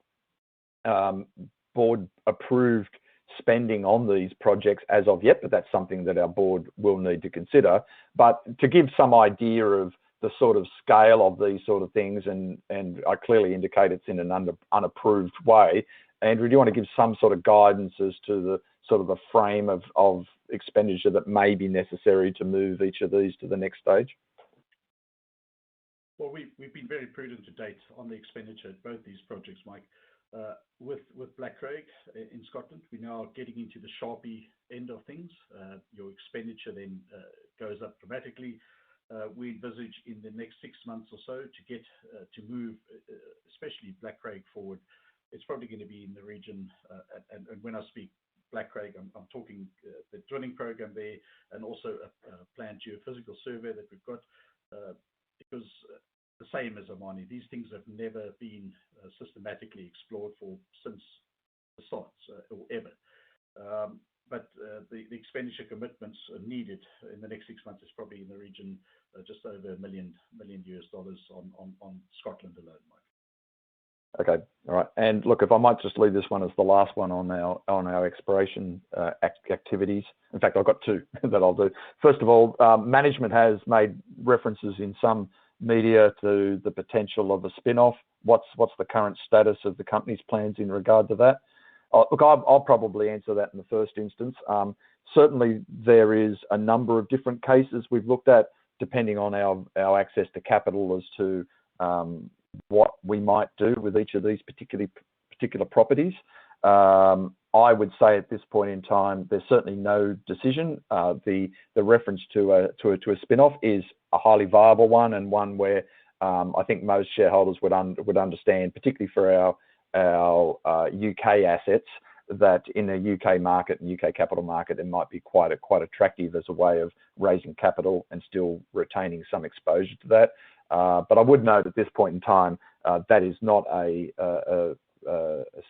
board approved spending on these projects as of yet, but that's something that our board will need to consider. But to give some idea of the sort of scale of these sort of things, and I clearly indicate it's in an unapproved way. Andrew, do you want to give some sort of guidance as to the sort of the frame of expenditure that may be necessary to move each of these to the next stage? Well, we've been very prudent to date on the expenditure at both these projects, Mike. With Blackcraig in Scotland, we're now getting into the sharpie end of things. Your expenditure then goes up dramatically. We envisage in the next 6 months or so to get to move, especially Blackcraig forward. It's probably going to be in the region, and when I speak Blackcraig, I'm talking the drilling program there, and also a planned geophysical survey that we've got, because the same as Omani, these things have never been systematically explored since the start or ever. But the expenditure commitments needed in the next 6 months is probably in the region just over $1 million on Scotland alone, Mike. Okay, all right. And look, if I might just leave this one as the last one on our exploration activities. In fact, I've got two that I'll do. First of all, management has made references in some media to the potential of a spin-off. What's the current status of the company's plans in regard to that? Look, I'll probably answer that in the first instance. Certainly, there is a number of different cases we've looked at, depending on our access to capital as to what we might do with each of these particular properties. I would say at this point in time, there's certainly no decision. The reference to a spin-off is a highly viable one, and one where I think most shareholders would understand, particularly for our UK assets, that in the UK market and UK capital market, it might be quite attractive as a way of raising capital and still retaining some exposure to that. But I would note at this point in time, that is not a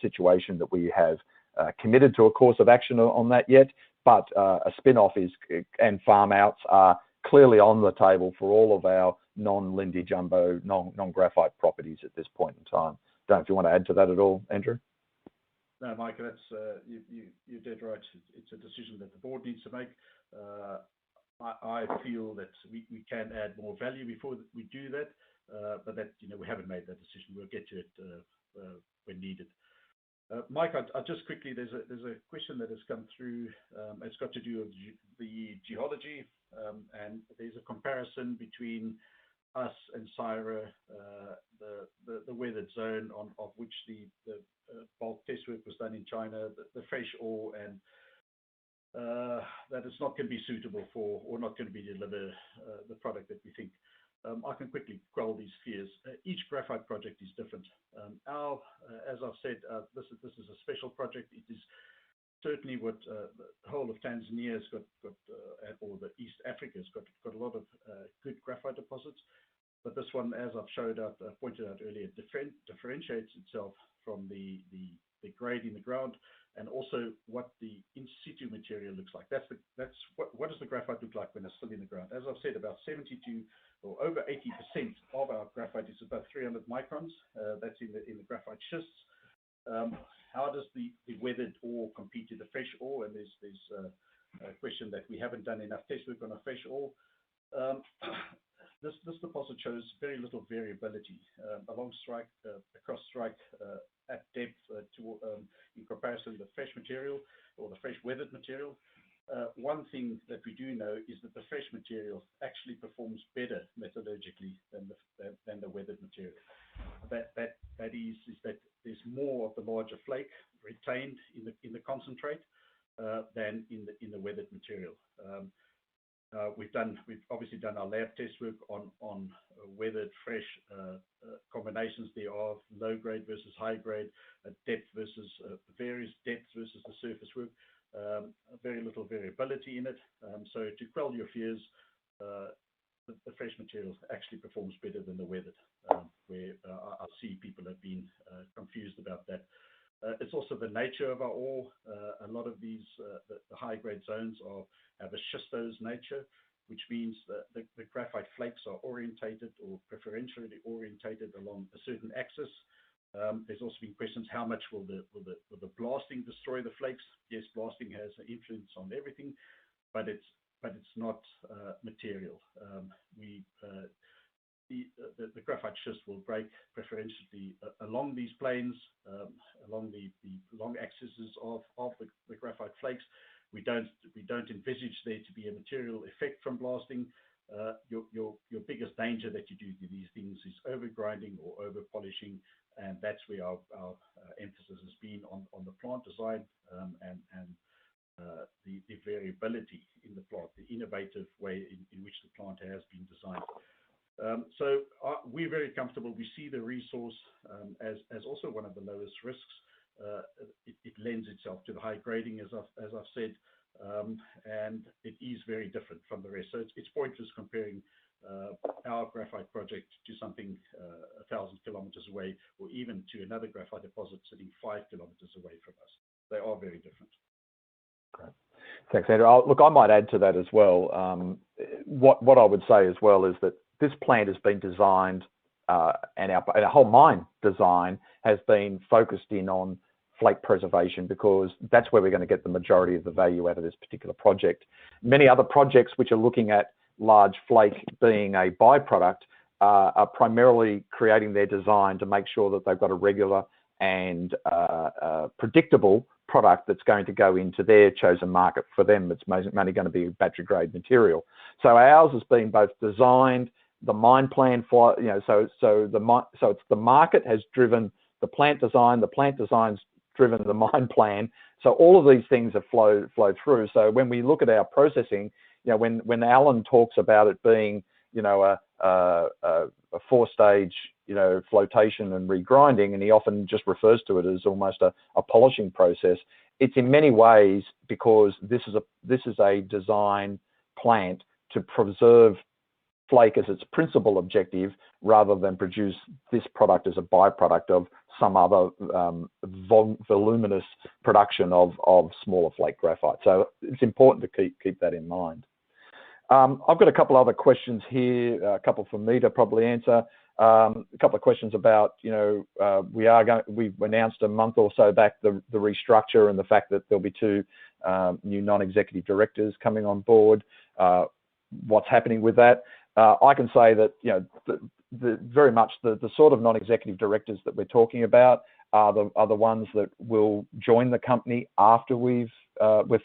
situation that we have committed to a course of action on that yet. But a spin-off and farm outs are clearly on the table for all of our non-Lindi jumbo, non-graphite properties at this point in time. Don't know if you want to add to that at all, Andrew? No, Mike, that's you're dead right. It's a decision that the board needs to make. I feel that we can add more value before we do that, but that we haven't made that decision. We'll get to it when needed. Mike, I just quickly, there's a question that has come through. It's got to do with the geology, and there's a comparison between us and Syra, the weathered zone of which the bulk test work was done in China, the fresh ore, and that it's not going to be suitable for, or not going to be deliver the product that we think. I can quickly quell these fears. Each graphite project is different. As I've said, this is a special project. It is certainly what the whole of Tanzania has got, or the East Africa has got a lot of good graphite deposits. But this one, as I've pointed out earlier, differentiates itself from the grade in the ground, and also what the in situ material looks like. What does the graphite look like when it's still in the ground? As I've said, about 72 or over 80% of our graphite is about 300 microns. That's in the graphite schists. How does the weathered ore compete with the fresh ore? And there's a question that we haven't done enough test work on a fresh ore. This deposit shows very little variability along strike, across strike, at depth, in comparison to the fresh material or the fresh weathered material. One thing that we do know is that the fresh material actually performs better metallurgically than the weathered material. That is that there's more of the larger flake retained in the concentrate than in the weathered material. We've obviously done our lab test work on weathered fresh combinations there of low grade versus high grade, depth versus various depths versus the surface work. Very little variability in it. So to quell your fears, the fresh material actually performs better than the weathered, where I see people have been confused about that. It's also the nature of our ore. A lot of these, the high grade zones have a schistose nature, which means that the graphite flakes are orientated or preferentially orientated along a certain axis. There's also been questions: how much will the blasting destroy the flakes? Yes, blasting has an influence on everything, but it's not material. the graphite schist will break preferentially along these planes, along the long axes of the graphite flakes. We don't envisage there to be a material effect from blasting. Your biggest danger that you do to these things is over grinding or over polishing, and that's where our emphasis has been on the plant design and the variability in the plant, the innovative way in which the plant has been designed. So we're very comfortable. We see the resource as also one of the lowest risks. It lends itself to the high grading, as I've said, and it is very different from the rest. So it's pointless comparing our graphite project to something 1,000 kilometers away, or even to another graphite deposit sitting 5 kilometers away from us. They are very different. Great. Thanks, Andrew. Look, I might add to that as well. What I would say as well is that this plant has been designed, and our whole mine design has been focused in on flake preservation, because that's where we're going to get the majority of the value out of this particular project. Many other projects which are looking at large flake being a byproduct are primarily creating their design to make sure that they've got a regular and predictable product that's going to go into their chosen market. For them, it's mainly going to be battery grade material. So ours has been both designed, the mine plan for, so it's the market has driven the plant design's driven the mine plan. So all of these things have flowed through. So when we look at our processing, when Alan talks about it being, a 4-stage, flotation and regrinding, and he often just refers to it as almost a polishing process. It's in many ways because this is a design plant to preserve flake as its principal objective, rather than produce this product as a byproduct of some other voluminous production of smaller flake graphite. So it's important to keep that in mind. I've got a couple other questions here, a couple for me to probably answer. A couple of questions about, we've announced a month or so back the restructure and the fact that there'll be 2 new non-executive directors coming on board. What's happening with that? I can say that very much the sort of non-executive directors that we're talking about are the ones that will join the company after we're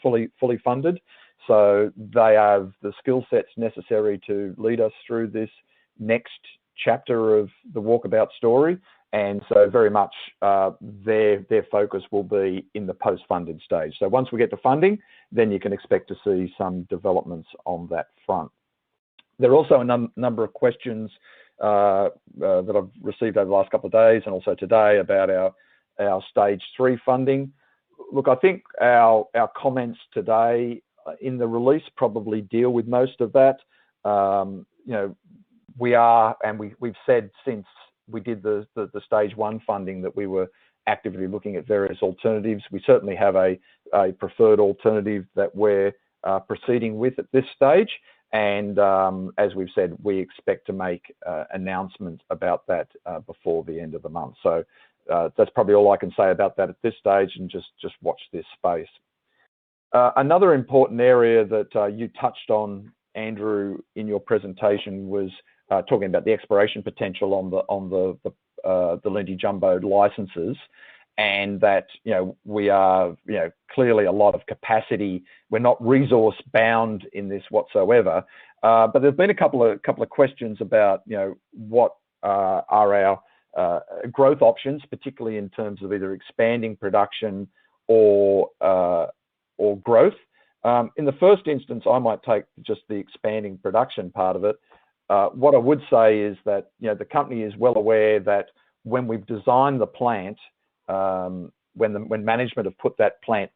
fully funded. So they have the skill sets necessary to lead us through this next chapter of the Walkabout story, and so very much their focus will be in the post-funded stage. So once we get to funding, then you can expect to see some developments on that front. There are also a number of questions that I've received over the last couple of days and also today about our stage 3 funding. Look, I think our comments today in the release probably deal with most of that. We are, and we've said since we did the stage 1 funding that we were actively looking at various alternatives. We certainly have a preferred alternative that we're proceeding with at this stage. And as we've said, we expect to make announcements about that before the end of the month. So that's probably all I can say about that at this stage, and just watch this space. Another important area that you touched on, Andrew, in your presentation was talking about the exploration potential on the Lindi jumbo licenses, and that we are clearly a lot of capacity. We're not resource bound in this whatsoever, but there's been a couple of questions about what are our growth options, particularly in terms of either expanding production or growth. In the first instance, I might take just the expanding production part of it. What I would say is that the company is well aware that when we've designed the plant, when management have put that plant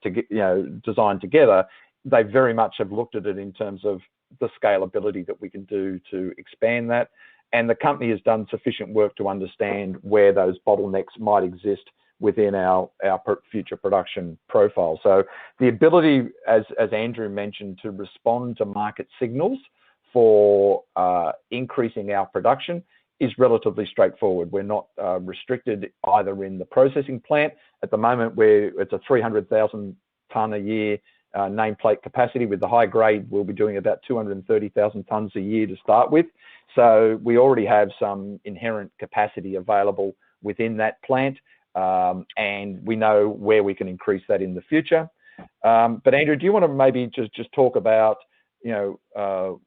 designed together, they very much have looked at it in terms of the scalability that we can do to expand that, and the company has done sufficient work to understand where those bottlenecks might exist within our future production profile. So the ability, as Andrew mentioned, to respond to market signals for increasing our production is relatively straightforward. We're not restricted either in the processing plant. At the moment, it's a 300,000 tonne a year nameplate capacity. With the high grade, we'll be doing about 230,000 tonnes a year to start with. So we already have some inherent capacity available within that plant, and we know where we can increase that in the future. But Andrew, do you want to maybe just talk about,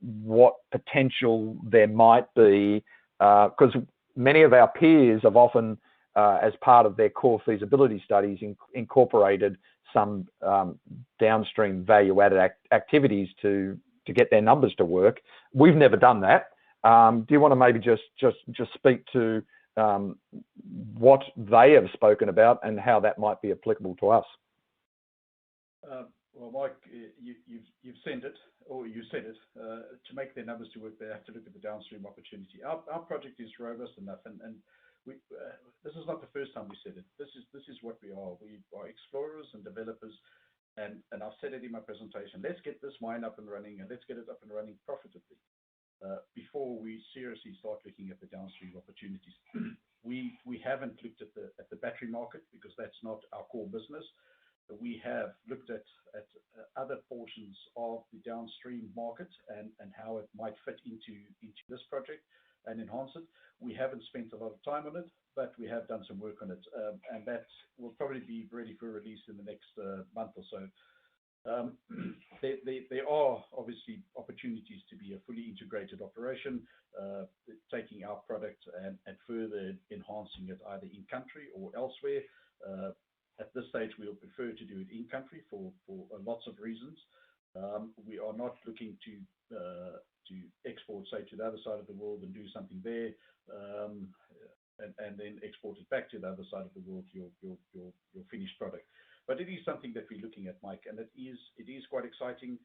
what potential there might be? Because many of our peers have often, as part of their core feasibility studies, incorporated some downstream value-added activities to get their numbers to work. We've never done that. Do you want to maybe just speak to what they have spoken about and how that might be applicable to us? Well, Mike, you've sent it, or you said it. To make their numbers to work, they have to look at the downstream opportunity. Our project is robust enough, and we, this is not the first time we said it. This is what we are. We are explorers and developers, and I've said it in my presentation. Let's get this mine up and running, and let's get it up and running profitably before we seriously start looking at the downstream opportunities. We haven't looked at the battery market because that's not our core business. We have looked at other portions of the downstream market and how it might fit into this project and enhance it. We haven't spent a lot of time on it, but we have done some work on it, and that will probably be ready for release in the next month or so. There are obviously opportunities to be a fully integrated operation, taking our product and further enhancing it either in country or elsewhere. At this stage, we'll prefer to do it in country for lots of reasons. We are not looking to export, say, to the other side of the world and do something there, and then export it back to the other side of the world, your finished product. But it is something that we're looking at, Mike, and it is quite exciting.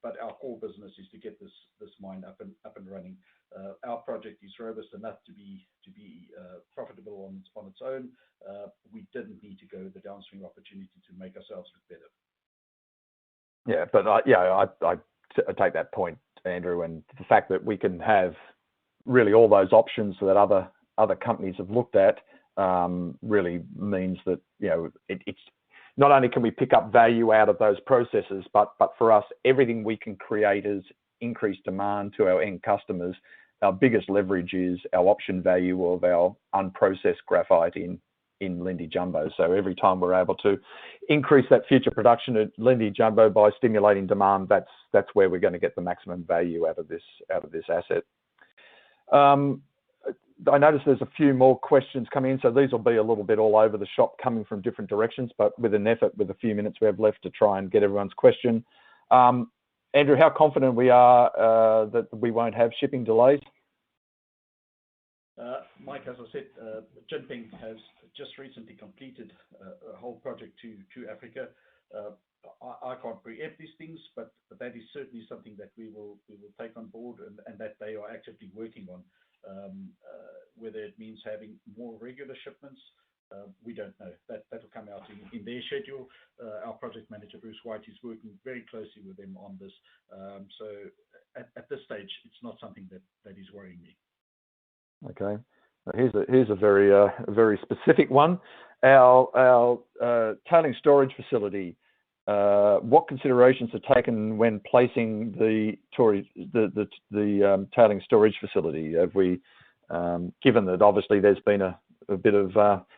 But our core business is to get this mine up and running. Our project is robust enough to be profitable on its own. We didn't need to go the downstream opportunity to make ourselves look better. Yeah, but I take that point, Andrew, and the fact that we can have really all those options that other companies have looked at really means that it's not only can we pick up value out of those processes, but for us, everything we can create is increased demand to our end customers. Our biggest leverage is our option value of our unprocessed graphite in Lindi Jumbo. So every time we're able to increase that future production at Lindi Jumbo by stimulating demand, that's where we're going to get the maximum value out of this asset. I noticed there's a few more questions coming in, so these will be a little bit all over the shop, coming from different directions, but with an effort, with a few minutes we have left to try and get everyone's question. Andrew, how confident we are that we won't have shipping delays? Mike, as I said, Jinping has just recently completed a whole project to Africa. I can't preempt these things, but that is certainly something that we will take on board and that they are actively working on. Whether it means having more regular shipments, we don't know. That'll come out in their schedule. Our project manager, Bruce White, is working very closely with them on this. So at this stage, it's not something that is worrying me. Okay. Here's a very specific one. Our tailing storage facility. What considerations are taken when placing the tailing storage facility? Have we, given that obviously there's been a bit of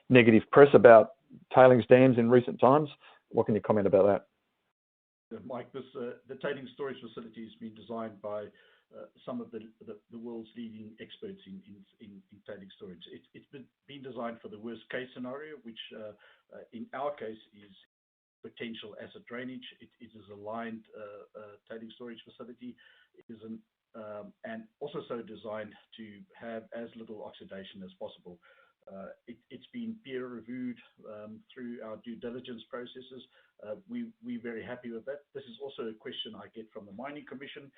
negative press about tailings dams in recent times, what can you comment about that? Mike, the tailing storage facility has been designed by some of the world's leading experts in tailing storage. It's been designed for the worst case scenario, which in our case is potential acid drainage. It is a lined tailing storage facility. It is and also so designed to have as little oxidation as possible. It's been peer reviewed through our due diligence processes. We're very happy with that. This is also a question I get from the Mining Commission.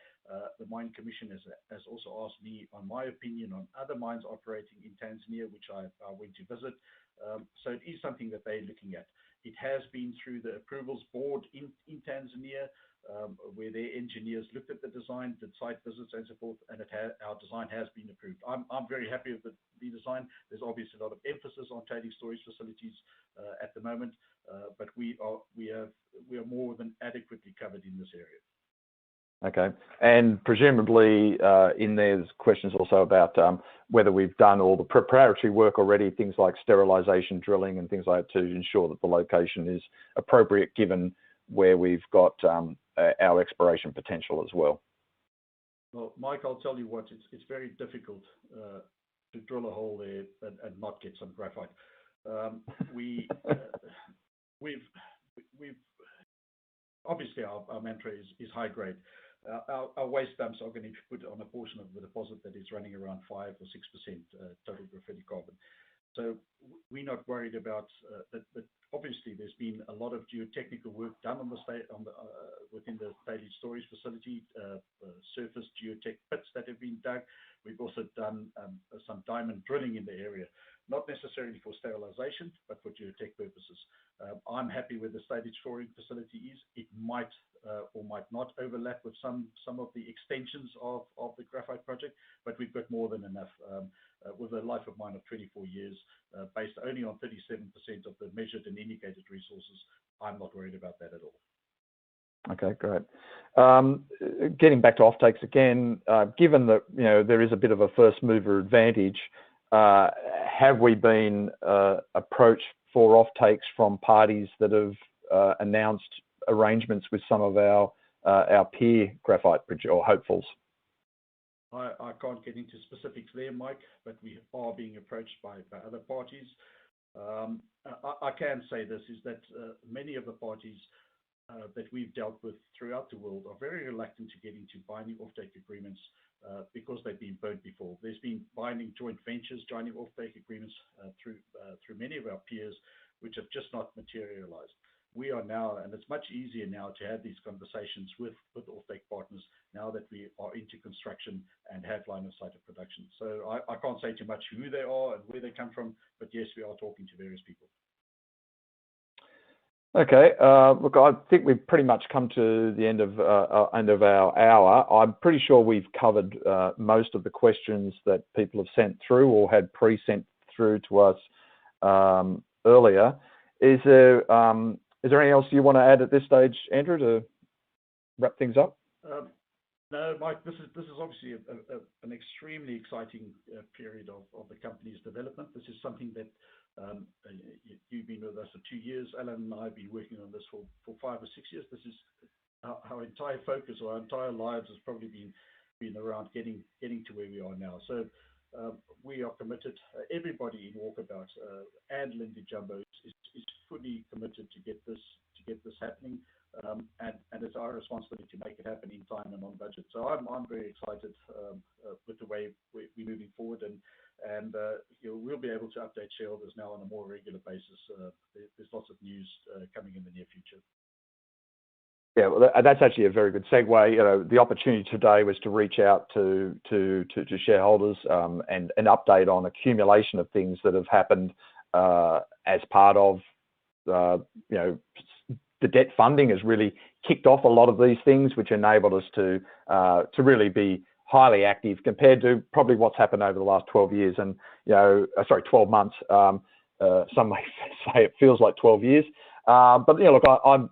The Mining Commission has also asked me on my opinion on other mines operating in Tanzania, which I went to visit. So it is something that they're looking at. It has been through the approvals board in Tanzania, where their engineers looked at the design, did site visits and so forth, and our design has been approved. I'm very happy with the design. There's obviously a lot of emphasis on tailing storage facilities at the moment, but we are more than adequately covered in this area. Okay, and presumably in there's questions also about whether we've done all the preparatory work already, things like sterilisation, drilling, and things like that to ensure that the location is appropriate given where we've got our exploration potential as well. Well, Mike, I'll tell you what, it's very difficult to drill a hole there and not get some graphite. We've obviously our mantra is high grade. Our waste dumps are going to be put on a portion of the deposit that is running around 5 or 6% total graphite carbon. So we're not worried about that. But obviously, there's been a lot of geotechnical work done on within the tailings storage facility, surface geotech pits that have been dug. We've also done some diamond drilling in the area, not necessarily for sterilisation, but for geotech purposes. I'm happy where the tailings storage facility is. It might or might not overlap with some of the extensions of the graphite project, but we've got more than enough. With a life of mine of 24 years, based only on 37% of the measured and indicated resources, I'm not worried about that at all. Okay, great. Getting back to offtakes again, given that there is a bit of a first mover advantage, have we been approached for offtakes from parties that have announced arrangements with some of our peer graphite or hopefuls? I can't get into specifics there, Mike, but we are being approached by other parties. I can say this, is that many of the parties that we've dealt with throughout the world are very reluctant to get into binding offtake agreements because they've been burnt before. There's been binding joint ventures, joining offtake agreements through many of our peers, which have just not materialized. We are now, and it's much easier now to have these conversations with offtake partners now that we are into construction and have line of sight of production. So I can't say too much who they are and where they come from, but yes, we are talking to various people. Okay, look, I think we've pretty much come to the end of our hour. I'm pretty sure we've covered most of the questions that people have sent through or had pre-sent through to us earlier. Is there anything else you want to add at this stage, Andrew, to wrap things up? No, Mike, this is obviously an extremely exciting period of the company's development. This is something that you've been with us for 2 years. Alan and I have been working on this for 5 or 6 years. This is our entire focus, or our entire lives has probably been around getting to where we are now. So we are committed. Everybody in Walkabout and Lindi Jumbo is fully committed to get this happening, and it's our responsibility to make it happen in time and on budget. So I'm very excited with the way we're moving forward, and we'll be able to update shareholders now on a more regular basis. There's lots of news coming in the near future. Yeah, well, that's actually a very good segue. The opportunity today was to reach out to shareholders and an update on accumulation of things that have happened as part of the debt funding has really kicked off a lot of these things, which enabled us to really be highly active compared to probably what's happened over the last 12 years and 12 months. Some may say it feels like 12 years, but look, I'm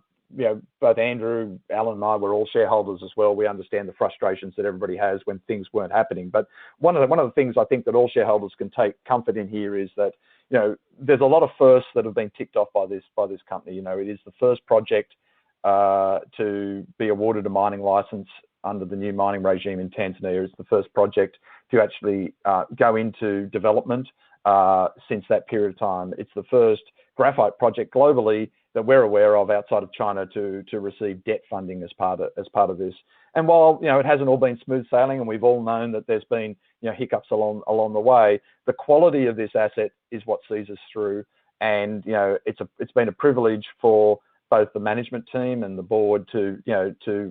both Andrew, Alan, and I were all shareholders as well. We understand the frustrations that everybody has when things weren't happening. But one of the things I think that all shareholders can take comfort in here is that there's a lot of firsts that have been ticked off by this company. It is the first project to be awarded a mining license under the new mining regime in Tanzania. It's the first project to actually go into development since that period of time. It's the first graphite project globally that we're aware of outside of China to receive debt funding as part of this. And while it hasn't all been smooth sailing, and we've all known that there's been hiccups along the way, the quality of this asset is what sees us through. And it's been a privilege for both the management team and the board to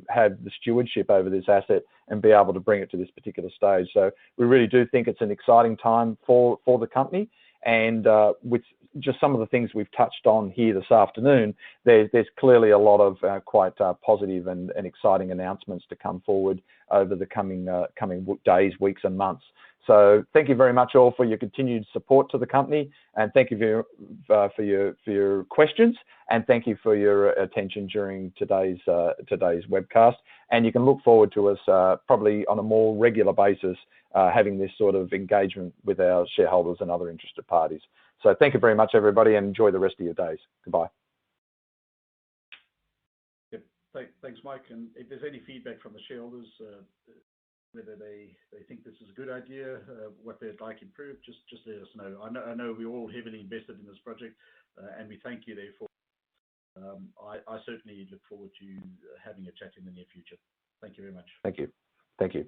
have the stewardship over this asset and be able to bring it to this particular stage. So we really do think it's an exciting time for the company, and with just some of the things we've touched on here this afternoon, there's clearly a lot of quite positive and exciting announcements to come forward over the coming days, weeks, and months. So thank you very much all for your continued support to the company, and thank you for your questions, and thank you for your attention during today's webcast. And you can look forward to us probably on a more regular basis having this sort of engagement with our shareholders and other interested parties. So thank you very much, everybody, and enjoy the rest of your days. Goodbye. Yep. Thanks, Mike. And if there's any feedback from the shareholders, whether they think this is a good idea, what they'd like improved, just let us know. I know we're all heavily invested in this project, and we thank you therefore. I certainly look forward to having a chat in the near future. Thank you very much. Thank you. Thank you.